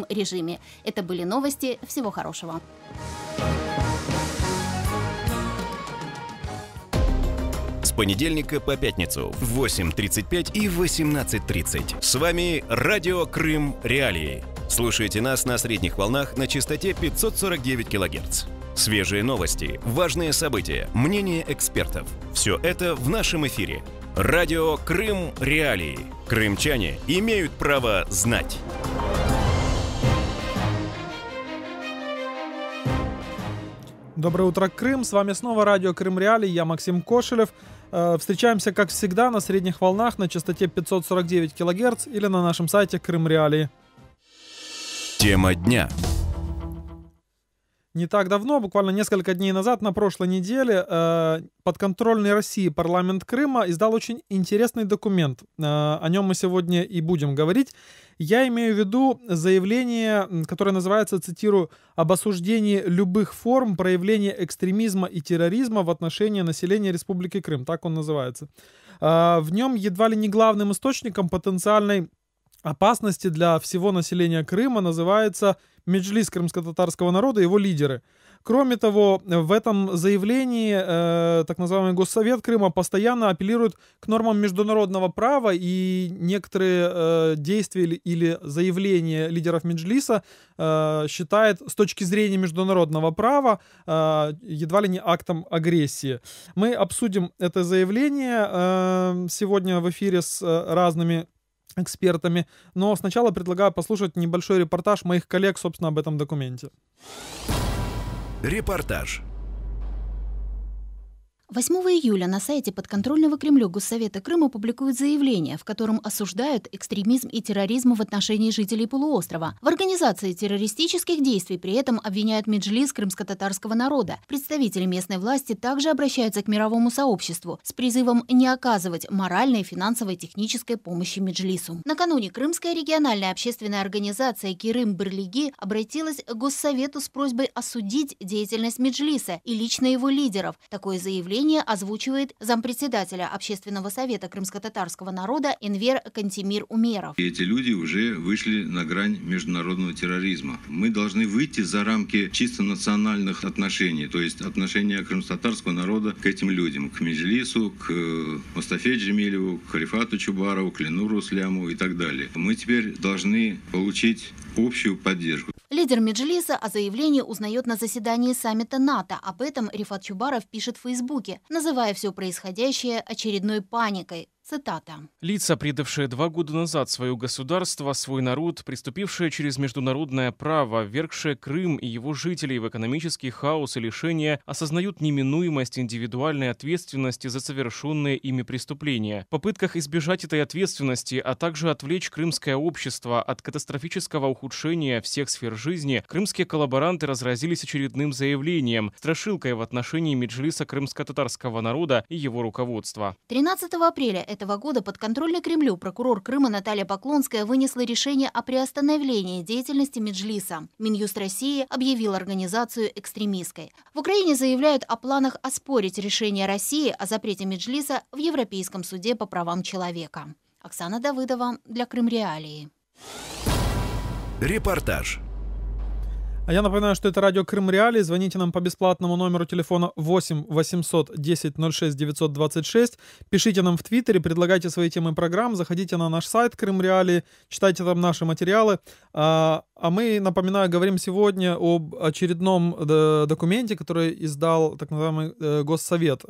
режиме. Это были новости. Всего хорошего. С понедельника по пятницу в 8:35 и 18:30. С вами Радио Крым Реалии. Слушайте нас на средних волнах на частоте 549 кГц. Свежие новости, важные события, мнения экспертов. Все это в нашем эфире. Радио Крым Реалии. Крымчане имеют право знать. Доброе утро, Крым. С вами снова радио Крым Реалии. Я Максим Кошелев. Встречаемся, как всегда, на средних волнах на частоте 549 кГц или на нашем сайте Крым Реалии. Тема дня. Не так давно, буквально несколько дней назад, на прошлой неделе, подконтрольный России парламент Крыма издал очень интересный документ. О нем мы сегодня и будем говорить. Я имею в виду заявление, которое называется, цитирую, «об осуждении любых форм проявления экстремизма и терроризма в отношении населения Республики Крым». Так он называется. В нем едва ли не главным источником потенциальной опасности для всего населения Крыма называется Меджлис крымско-татарского народа и его лидеры. Кроме того, в этом заявлении так называемый Госсовет Крыма постоянно апеллирует к нормам международного права, и некоторые действия или заявления лидеров Меджлиса считает с точки зрения международного права едва ли не актом агрессии. Мы обсудим это заявление сегодня в эфире с разными экспертами, но сначала предлагаю послушать небольшой репортаж моих коллег, собственно, об этом документе. Репортаж. 8 июля на сайте подконтрольного Кремлю Госсовета Крыма публикуют заявление, в котором осуждают экстремизм и терроризм в отношении жителей полуострова. В организации террористических действий при этом обвиняют Меджлис крымско-татарского народа. Представители местной власти также обращаются к мировому сообществу с призывом не оказывать моральной, финансовой, технической помощи Меджлису. Накануне Крымская региональная общественная организация Кирым-Бырлиги обратилась к Госсовету с просьбой осудить деятельность Меджлиса и лично его лидеров. Такое заявление озвучивает зампредседателя Общественного совета крымско-татарского народа Энвер Кантемир Умеров. Эти люди уже вышли на грань международного терроризма. Мы должны выйти за рамки чисто национальных отношений, то есть отношения крымско-татарского народа к этим людям, к Меджлису, к Мустафе Джемилеву, к Харифату Чубарову, к Ленуру Сляму и так далее. Мы теперь должны получить общую поддержку. Лидер Меджлиса о заявлении узнает на заседании саммита НАТО. Об этом Рифат Чубаров пишет в Фейсбуке, называя все происходящее очередной паникой. Цитата. «Лица, предавшие 2 года назад свое государство, свой народ, приступившие через международное право, ввергшие Крым и его жителей в экономический хаос и лишения, осознают неминуемость индивидуальной ответственности за совершенные ими преступления. В попытках избежать этой ответственности, а также отвлечь крымское общество от катастрофического ухудшения всех сфер жизни, крымские коллаборанты разразились очередным заявлением, страшилкой в отношении Меджлиса крымско-татарского народа и его руководства». 13 апреля этого года подконтрольный Кремлю прокурор Крыма Наталья Поклонская вынесла решение о приостановлении деятельности Меджлиса. Минюст России объявил организацию экстремистской. В Украине заявляют о планах оспорить решение России о запрете Меджлиса в Европейском суде по правам человека. Оксана Давыдова для Крым Реалии. Репортаж. А я напоминаю, что это радио Крым Реалии. Звоните нам по бесплатному номеру телефона 8 800 10 06 926. Пишите нам в Твиттере, предлагайте свои темы программ. Заходите на наш сайт Крым Реалии, читайте там наши материалы. А мы, напоминаю, говорим сегодня об очередном документе, который издал так называемый Госсовет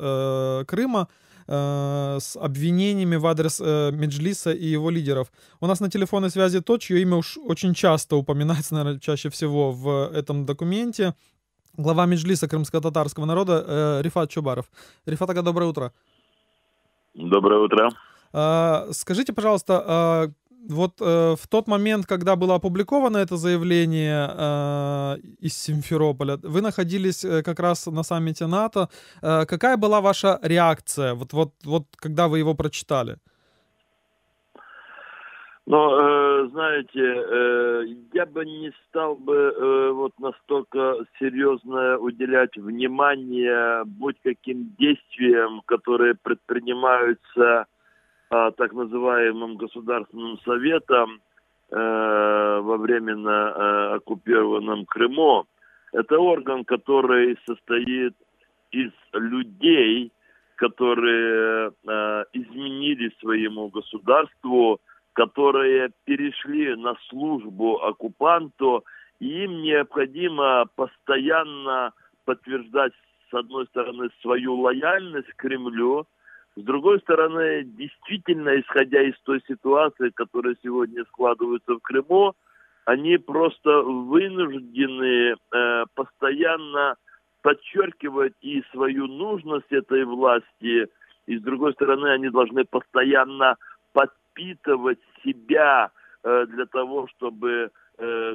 Крыма с обвинениями в адрес Меджлиса и его лидеров. У нас на телефонной связи тот, чье имя уж очень часто упоминается, наверное, чаще всего в этом документе. Глава Меджлиса крымско-татарского народа Рифат Чубаров. Рифат Ага, доброе утро. Доброе утро. Скажите, пожалуйста, вот в тот момент, когда было опубликовано это заявление из Симферополя, вы находились как раз на саммите НАТО. Какая была ваша реакция, вот когда вы его прочитали? Но, знаете, я бы не стал бы вот настолько серьезно уделять внимание будь каким действиям, которые предпринимаются так называемым Государственным Советом во временно оккупированном Крыму, это орган, который состоит из людей, которые изменили своему государству, которые перешли на службу оккупанту, и им необходимо постоянно подтверждать, с одной стороны, свою лояльность к Кремлю, с другой стороны, действительно, исходя из той ситуации, которая сегодня складывается в Крыму, они просто вынуждены постоянно подчеркивать и свою нужность этой власти, и с другой стороны, они должны постоянно подпитывать себя для того, чтобы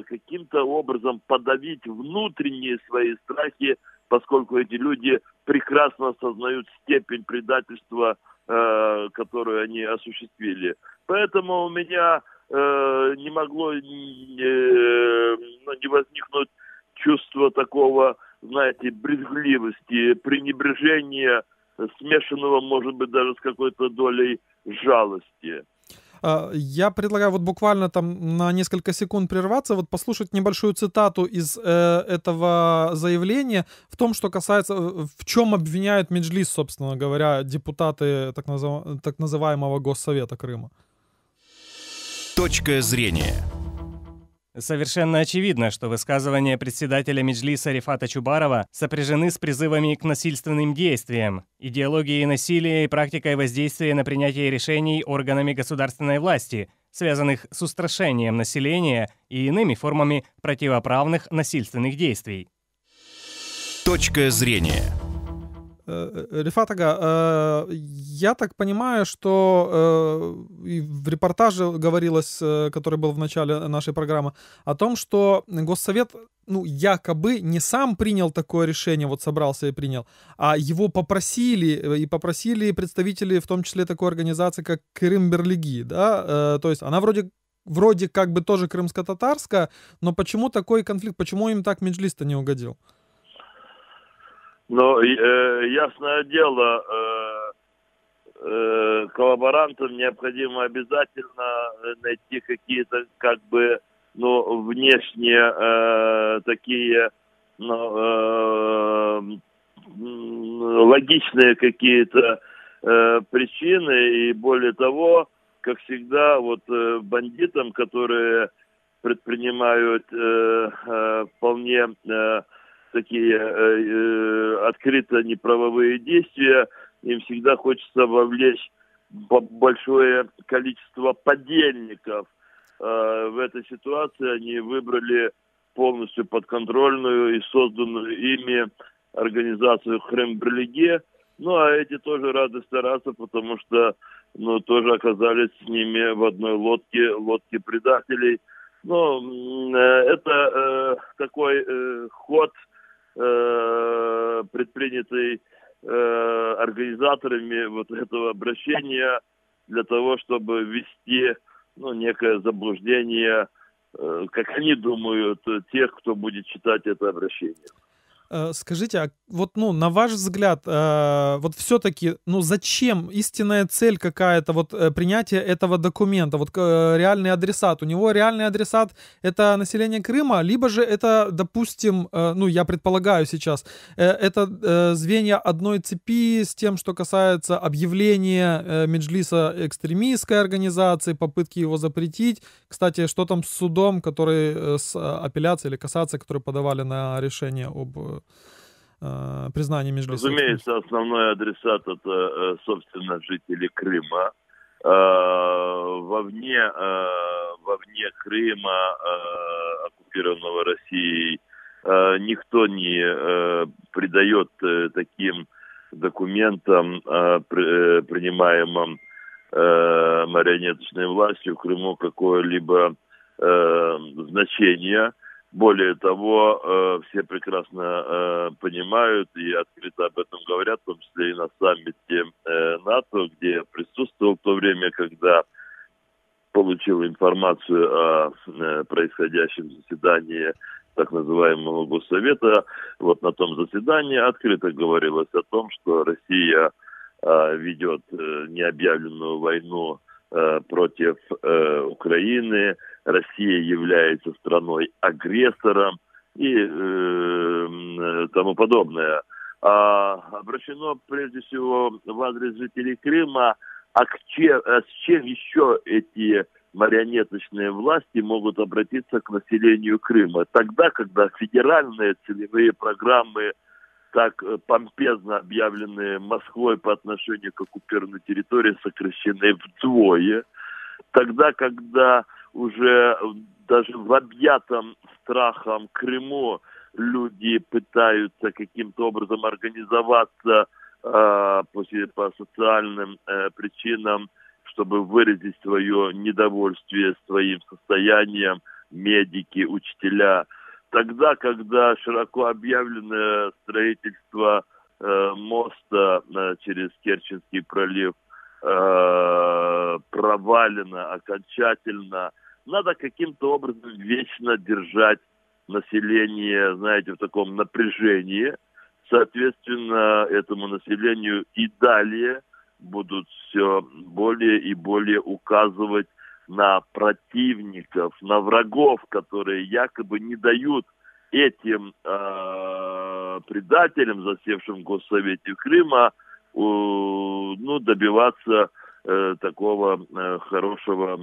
каким-то образом подавить внутренние свои страхи, поскольку эти люди прекрасно осознают степень предательства, которую они осуществили. Поэтому у меня не могло не возникнуть чувство такого, знаете, брезгливости, пренебрежения, смешанного, может быть, даже с какой-то долей жалости. Я предлагаю вот буквально там на несколько секунд прерваться, вот послушать небольшую цитату из этого заявления в том, что касается, в чем обвиняют Меджлис, собственно говоря, депутаты так называемого Госсовета Крыма. Точка зрения. Совершенно очевидно, что высказывания председателя Меджлиса Рифата Чубарова сопряжены с призывами к насильственным действиям, идеологией насилия и практикой воздействия на принятие решений органами государственной власти, связанных с устрашением населения и иными формами противоправных насильственных действий. Точка зрения. Рифат ага, я так понимаю, что в репортаже говорилось, который был в начале нашей программы, о том, что Госсовет, якобы не сам принял такое решение, вот собрался и принял, а его попросили представители, в том числе такой организации, как Крым-Берлиги, да, то есть она вроде как бы тоже крымско-татарская, но почему такой конфликт, почему им так Меджлис-то не угодил? Но ясное дело, коллаборантам необходимо обязательно найти какие-то внешние такие логичные какие-то причины, и более того, как всегда, вот бандитам, которые предпринимают вполне такие открыто неправовые действия, им всегда хочется вовлечь большое количество подельников. В этой ситуации они выбрали полностью подконтрольную и созданную ими организацию Крым-Берлиги. А эти тоже рады стараться, потому что тоже оказались с ними в одной лодке предателей. Это такой ход, предпринятый организаторами вот этого обращения для того, чтобы ввести некое заблуждение, как они думают, тех, кто будет читать это обращение. Скажите, а вот, на ваш взгляд, вот все-таки, зачем истинная цель какая-то, вот принятия этого документа, вот реальный адресат? У него реальный адресат — это население Крыма, либо же это, допустим, я предполагаю сейчас, это звенья одной цепи с тем, что касается объявления Меджлиса экстремистской организацией, попытки его запретить. Кстати, что там с судом, который с апелляцией или кассацией, которые подавали на решение об признание Меджлиса? Разумеется, основной адресат — это, собственно, жители Крыма. Вовне Крыма, оккупированного Россией, никто не придает таким документам, принимаемым марионеточной властью в Крыму, какое-либо значение. Более того, все прекрасно понимают и открыто об этом говорят, в том числе и на саммите НАТО, где я присутствовал в то время, когда получил информацию о происходящем заседании так называемого Госсовета. Вот на том заседании открыто говорилось о том, что Россия ведет необъявленную войну против Украины, Россия является страной-агрессором и тому подобное. Обращено прежде всего в адрес жителей Крыма, с чем еще эти марионеточные власти могут обратиться к населению Крыма? Тогда, когда федеральные целевые программы, так помпезно объявленные Москвой по отношению к оккупированной территории, сокращены вдвое, тогда, когда уже даже в объятом страхом Крыму люди пытаются каким-то образом организоваться по социальным причинам, чтобы выразить свое недовольствие своим состоянием, медики, учителя. Тогда, когда широко объявленное строительство моста через Керченский пролив провалено окончательно, надо каким-то образом вечно держать население, знаете, в таком напряжении. Соответственно, этому населению и далее будут все более и более указывать на противников, на врагов, которые якобы не дают этим предателям, засевшим в Госсовете Крыма, добиваться такого хорошего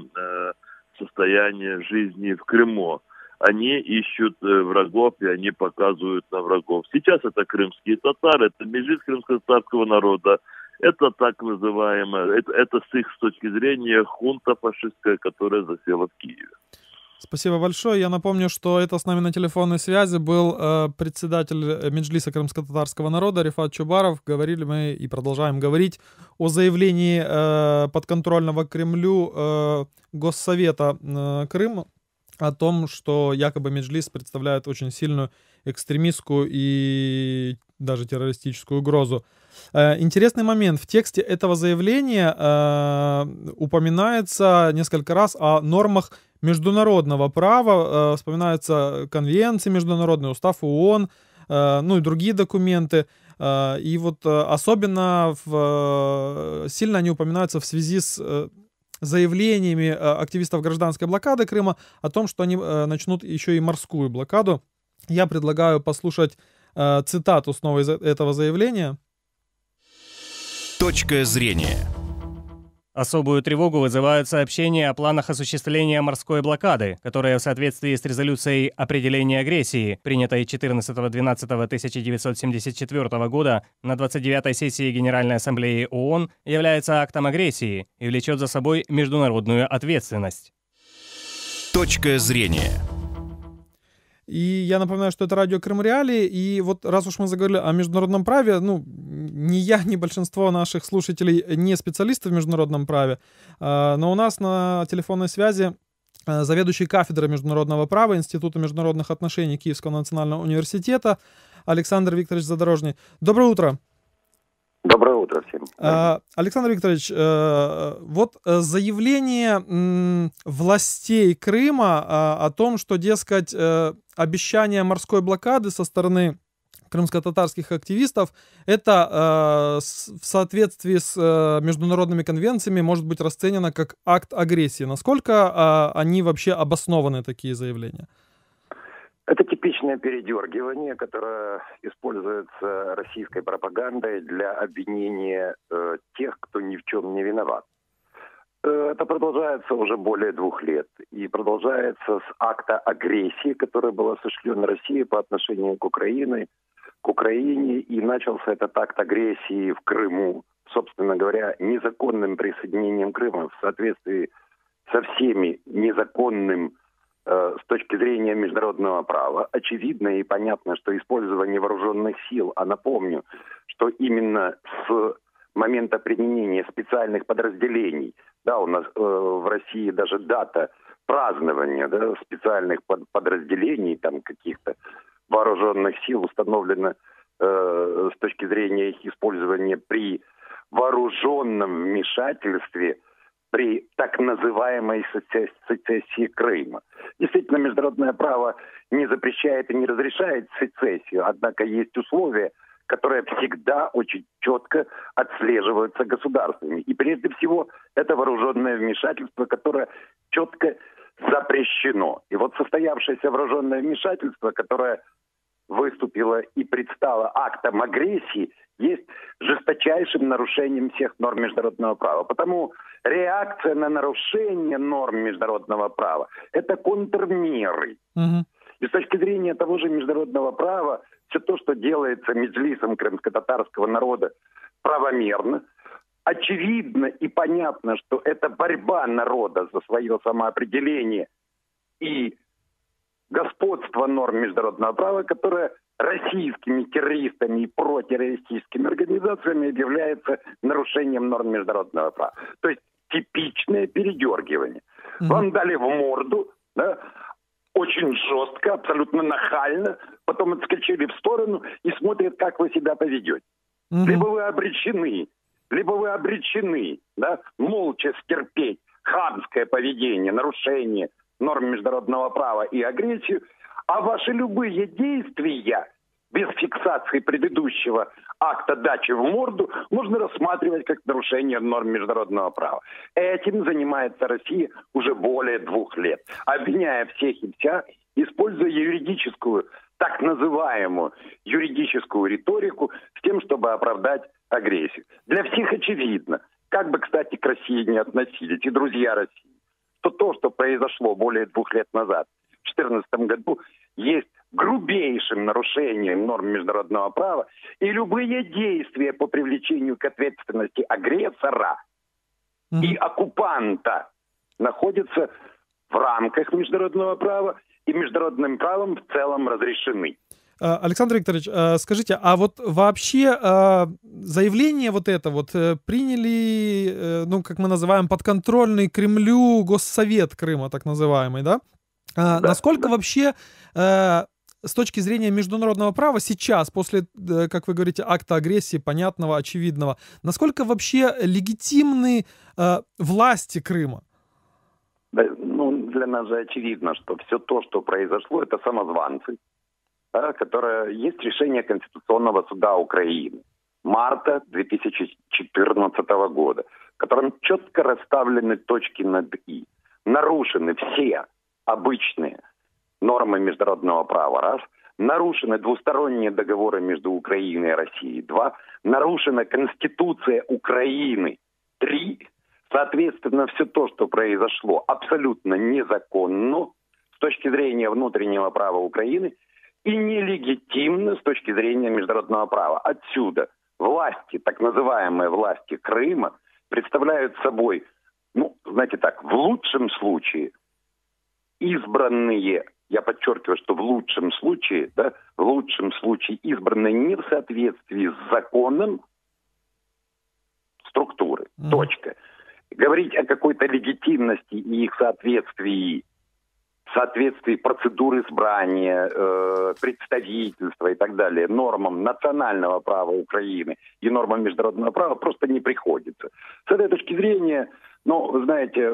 состояния жизни в Крыму. Они ищут врагов, и они показывают на врагов. Сейчас это крымские татары, это межлис крымско-татарского народа, это так называемая, это с их точки зрения хунта фашистская, которая засела в Киеве. Спасибо большое. Я напомню, что это с нами на телефонной связи был председатель Меджлиса крымско-татарского народа Рифат Чубаров. Говорили мы и продолжаем говорить о заявлении подконтрольного Кремлю Госсовета Крыма о том, что якобы Меджлис представляет очень сильную экстремистскую и даже террористическую угрозу. Интересный момент. В тексте этого заявления упоминается несколько раз о нормах международного права, вспоминаются конвенции международные, устав ООН, и другие документы. И вот особенно сильно они упоминаются в связи с заявлениями активистов гражданской блокады Крыма о том, что они начнут еще и морскую блокаду. Я предлагаю послушать цитату снова из этого заявления. Точка зрения. Особую тревогу вызывают сообщения о планах осуществления морской блокады, которые в соответствии с резолюцией определения агрессии, принятой 14.12.1974 года на 29-й сессии Генеральной Ассамблеи ООН, является актом агрессии и влечет за собой международную ответственность. Точка зрения. И я напоминаю, что это радио Крым Реалии. И вот раз уж мы заговорили о международном праве, ни я, ни большинство наших слушателей не специалисты в международном праве, но у нас на телефонной связи заведующий кафедрой международного права Института международных отношений Киевского национального университета Александр Викторович Задорожный. Доброе утро. Доброе утро всем. Александр Викторович, вот заявление властей Крыма о том, что, дескать, обещание морской блокады со стороны крымско-татарских активистов, это в соответствии с международными конвенциями может быть расценено как акт агрессии. Насколько они вообще обоснованы, такие заявления? Это типичное передергивание, которое используется российской пропагандой для обвинения тех, кто ни в чем не виноват. Это продолжается уже более 2 лет. И продолжается с акта агрессии, который был осуществлен Россией по отношению к Украине. И начался этот акт агрессии в Крыму, собственно говоря, незаконным присоединением Крыма в соответствии со всеми незаконным с точки зрения международного права. Очевидно и понятно, что использование вооруженных сил, а напомню, что именно с момента применения специальных подразделений, у нас в России даже дата празднования специальных подразделений, каких-то вооруженных сил установлена с точки зрения их использования при вооруженном вмешательстве при так называемой сецессии Крыма. Действительно, международное право не запрещает и не разрешает сецессию, однако есть условия, которые всегда очень четко отслеживаются государствами. И прежде всего, это вооруженное вмешательство, которое четко запрещено. И вот состоявшееся вооруженное вмешательство, которое выступило и предстало актом агрессии, есть жесточайшим нарушением всех норм международного права. Потому реакция на нарушение норм международного права – это контрмеры. И с точки зрения того же международного права, все то, что делается меджлисом крымско-татарского народа, правомерно. Очевидно и понятно, что это борьба народа за свое самоопределение и господство норм международного права, которое российскими террористами и протеррористическими организациями является нарушением норм международного права. То есть типичное передергивание. Вам дали в морду, да, очень жестко, абсолютно нахально, потом отскочили в сторону и смотрят, как вы себя поведете. Либо вы обречены, да, молча стерпеть хамское поведение, нарушение норм международного права и агрессию, а ваши любые действия без фиксации предыдущего акта дачи в морду можно рассматривать как нарушение норм международного права. Этим занимается Россия уже более 2 лет, обвиняя всех и вся, используя юридическую, так называемую юридическую риторику с тем, чтобы оправдать агрессию. Для всех очевидно, как бы, кстати, к России не относились и друзья России, что то, что произошло более 2 лет назад, в 2014 году, есть грубейшим нарушением норм международного права, и любые действия по привлечению к ответственности агрессора и оккупанта находятся в рамках международного права и международным правом в целом разрешены. Александр Викторович, скажите, а вот вообще заявление вот это вот приняли, ну, как мы называем, подконтрольный Кремлю Госсовет Крыма, так называемый, да? Насколько вообще с точки зрения международного права сейчас, после, как вы говорите, акта агрессии, понятного, очевидного, насколько вообще легитимны власти Крыма? Да, ну, для нас же очевидно, что все то, что произошло, это самозванцы, да, которое есть решение Конституционного суда Украины марта 2014 года, в котором четко расставлены точки над «и». Нарушены все обычные нормы международного права, раз. Нарушены двусторонние договоры между Украиной и Россией, 2. Нарушена Конституция Украины, 3. Соответственно, все то, что произошло, абсолютно незаконно с точки зрения внутреннего права Украины и нелегитимно с точки зрения международного права. Отсюда власти, так называемые власти Крыма, представляют собой, ну, знаете так, в лучшем случае избранные, я подчеркиваю, что в лучшем случае, да, в лучшем случае избранные не в соответствии с законом структуры. Точка. Говорить о какой-то легитимности и их соответствии процедуры избрания, представительства и так далее нормам национального права Украины и нормам международного права просто не приходится. С этой точки зрения, ну, вы знаете,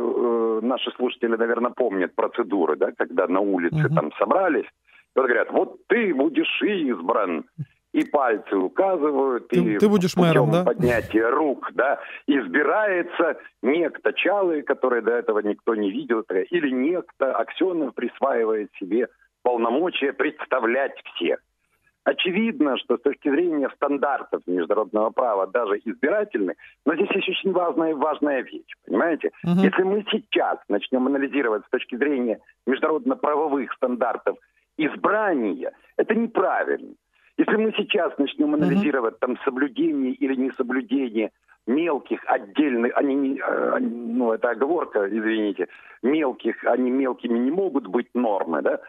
наши слушатели, наверное, помнят процедуры, да, когда на улице там собрались, вот говорят, вот ты будешь избран, и пальцы указывают, ты будешь мэром, да? Поднятие рук, да, избирается некто Чалы, который до этого никто не видел, или некто Аксенов присваивает себе полномочия представлять всех. Очевидно, что с точки зрения стандартов международного права, даже избирательных, но здесь есть очень важная вещь, понимаете? Если мы сейчас начнем анализировать с точки зрения международно-правовых стандартов избрания, это неправильно. Если мы сейчас начнем анализировать там соблюдение или несоблюдение мелких отдельных, ну это оговорка, извините, мелких, они мелкими не могут быть нормы, да?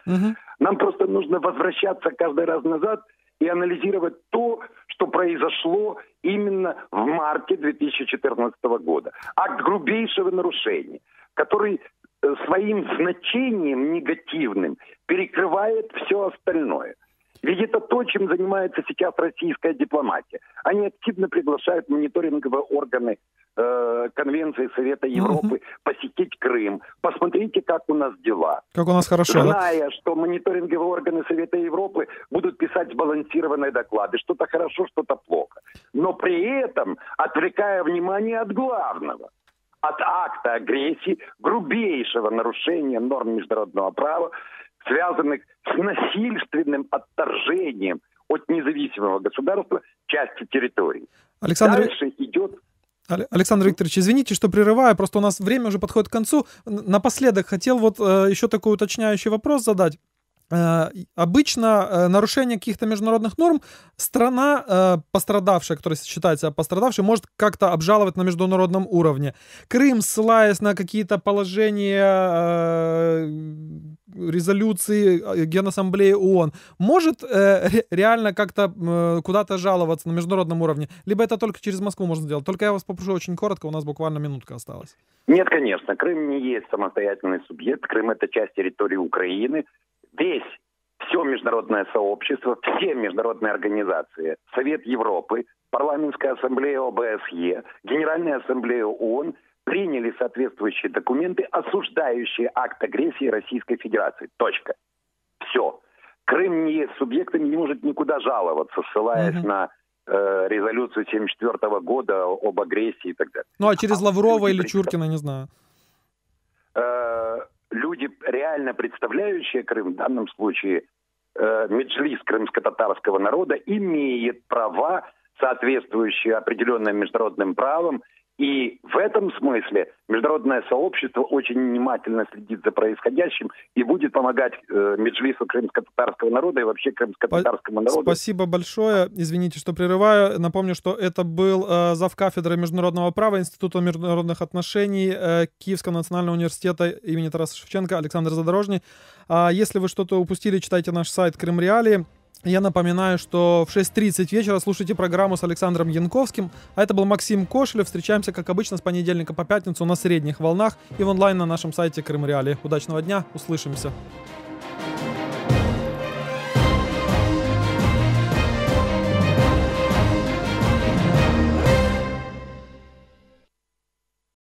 Нам просто нужно возвращаться каждый раз назад и анализировать то, что произошло именно в марте 2014 года. Акт грубейшего нарушения, который своим значением негативным перекрывает все остальное. Ведь это то, чем занимается сейчас российская дипломатия. Они активно приглашают мониторинговые органы Конвенции Совета Европы посетить Крым. Посмотрите, как у нас дела. Как у нас хорошо, зная, да? Что мониторинговые органы Совета Европы будут писать сбалансированные доклады. Что-то хорошо, что-то плохо. Но при этом отвлекая внимание от главного. от акта агрессии, грубейшего нарушения норм международного права, связанных с насильственным отторжением от независимого государства части территории. Дальше идет... Александр Викторович, извините, что прерываю, просто у нас время уже подходит к концу. Напоследок хотел еще такой уточняющий вопрос задать. Обычно нарушение каких-то международных норм страна, пострадавшая, которая считается пострадавшей, может как-то обжаловать на международном уровне. Крым, ссылаясь на какие-то положения резолюции Генассамблеи ООН, может реально как-то куда-то жаловаться на международном уровне? Либо это только через Москву можно сделать? Только я вас попрошу очень коротко, у нас буквально минутка осталась. Нет, конечно, Крым не есть самостоятельный субъект. Крым — это часть территории Украины. Все международное сообщество, все международные организации, Совет Европы, Парламентская ассамблея ОБСЕ, Генеральная ассамблея ООН приняли соответствующие документы, осуждающие акт агрессии Российской Федерации. Точка. Все. Крым не есть субъектом и не может никуда жаловаться, ссылаясь на резолюцию 1974 года об агрессии и так далее. Ну а через Лаврова или Чуркина, не знаю. Люди, реально представляющие Крым, в данном случае Меджлис крымско-татарского народа, имеет права, соответствующие определенным международным правам, и в этом смысле международное сообщество очень внимательно следит за происходящим и будет помогать Меджлису крымско-татарского народа и вообще крымско-татарскому народу. Спасибо большое. Извините, что прерываю. Напомню, что это был завкафедры международного права Института международных отношений Киевского национального университета имени Тараса Шевченко Александр Задорожный. Если вы что-то упустили, читайте наш сайт Крым Реалии. Я напоминаю, что в 6:30 вечера слушайте программу с Александром Янковским. А это был Максим Кошелев. Встречаемся, как обычно, с понедельника по пятницу на средних волнах и в онлайн на нашем сайте Крым Реалии. Удачного дня, услышимся.